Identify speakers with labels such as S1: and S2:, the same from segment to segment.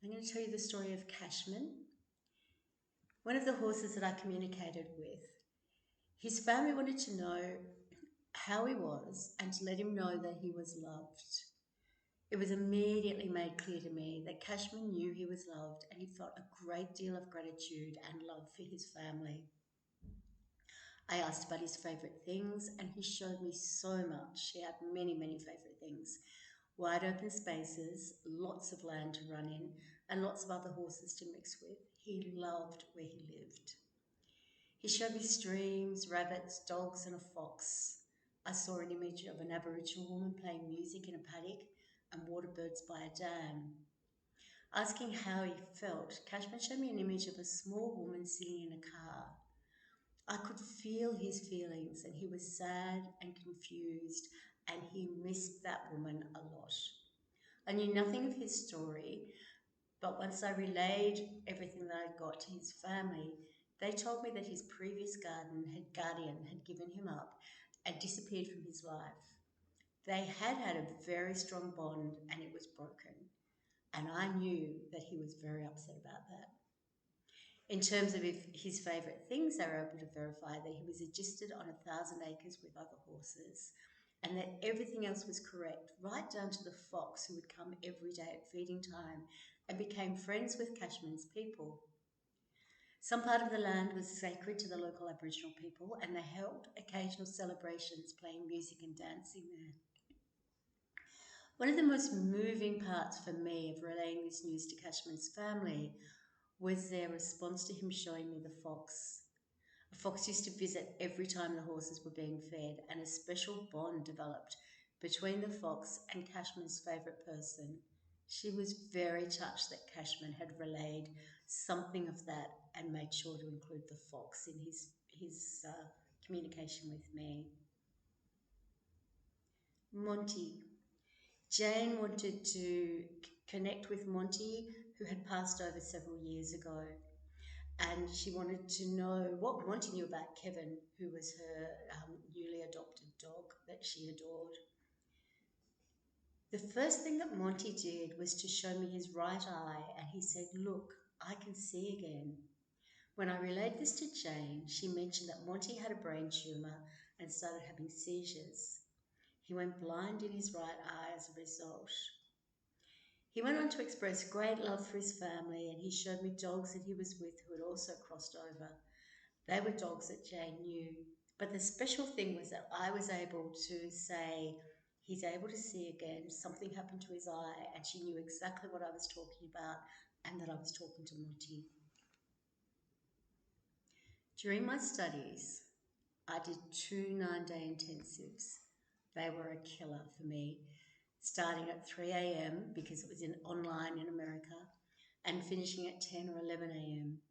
S1: I'm going to tell you the story of Cashman, one of the horses that I communicated with. His family wanted to know how he was and to let him know that he was loved. It was immediately made clear to me that Cashman knew he was loved and he felt a great deal of gratitude and love for his family. I asked about his favourite things and he showed me so much. He had many, many favourite things. Wide open spaces, lots of land to run in, and lots of other horses to mix with. He loved where he lived. He showed me streams, rabbits, dogs, and a fox. I saw an image of an Aboriginal woman playing music in a paddock and water birds by a dam. Asking how he felt, Cashman showed me an image of a small woman sitting in a car. I could feel his feelings, and he was sad and confused, and he missed that woman a lot. I knew nothing of his story, but once I relayed everything that I'd got to his family, they told me that his previous guardian had given him up and disappeared from his life. They had had a very strong bond and it was broken. And I knew that he was very upset about that. In terms of if his favourite things, they were able to verify that he was registered on 1,000 acres with other horses and that everything else was correct, right down to the fox who would come every day at feeding time and became friends with Cashman's people. Some part of the land was sacred to the local Aboriginal people and they held occasional celebrations playing music and dancing there. One of the most moving parts for me of relaying this news to Cashman's family was their response to him showing me the fox. A fox used to visit every time the horses were being fed, and a special bond developed between the fox and Cashman's favourite person. She was very touched that Cashman had relayed something of that and made sure to include the fox in his communication with me. Monty. Jane wanted to connect with Monty, who had passed over several years ago. And she wanted to know what Monty knew about Kevin, who was her newly adopted dog that she adored. The first thing that Monty did was to show me his right eye, and he said, "Look, I can see again." When I relayed this to Jane, she mentioned that Monty had a brain tumour and started having seizures. He went blind in his right eye as a result. He went on to express great love for his family and he showed me dogs that he was with who had also crossed over. They were dogs that Jane knew. But the special thing was that I was able to say, he's able to see again, something happened to his eye, and she knew exactly what I was talking about and that I was talking to Monty. During my studies, I did 2 9-day intensives. They were a killer for me, starting at 3 a.m. because it was online in America and finishing at 10 or 11 a.m.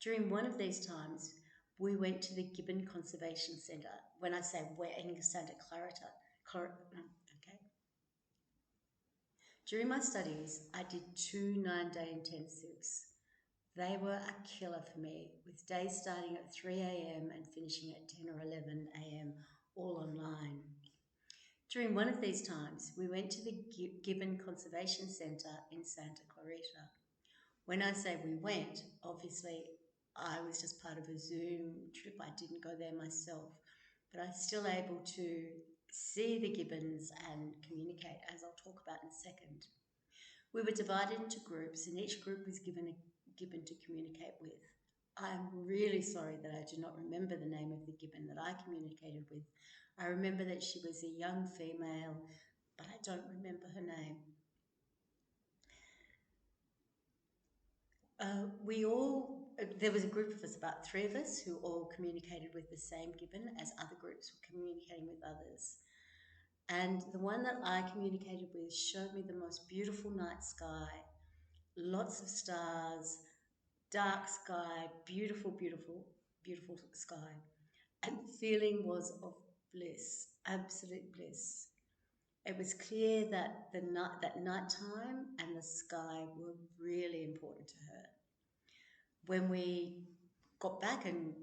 S1: During one of these times, we went to the Gibbon Conservation Centre. When I say we're in Santa Clarita, okay. During my studies, I did 2 9-day intensives. They were a killer for me, with days starting at 3 a.m. and finishing at 10 or 11 a.m., all online. During one of these times, we went to the Gibbon Conservation Centre in Santa Clarita. When I say we went, obviously I was just part of a Zoom trip. I didn't go there myself, but I was still able to see the gibbons and communicate, as I'll talk about in a second. We were divided into groups, and each group was given a gibbon to communicate with. I'm really sorry that I do not remember the name of the gibbon that I communicated with. I remember that she was a young female, but I don't remember her name. There was a group of us, about three of us, who all communicated with the same gibbon as other groups were communicating with others. And the one that I communicated with showed me the most beautiful night sky, lots of stars, dark sky, beautiful, beautiful, beautiful sky. And the feeling was of bliss, absolute bliss. It was clear that that nighttime and the sky were really important to her. When we got back and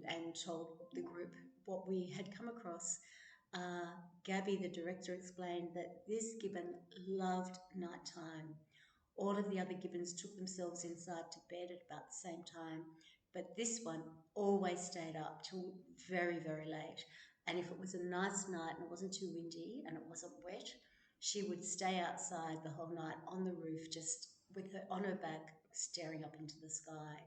S1: told the group what we had come across, Gabby, the director, explained that this gibbon loved nighttime. All of the other gibbons took themselves inside to bed at about the same time, but this one always stayed up till very, very late. And if it was a nice night and it wasn't too windy and it wasn't wet, she would stay outside the whole night on the roof, just with her on her back, staring up into the sky.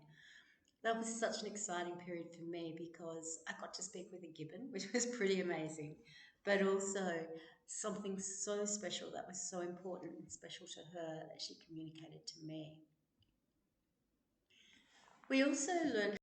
S1: That was such an exciting period for me because I got to speak with a gibbon, which was pretty amazing, but also something so special that was so important and special to her that she communicated to me. We also learned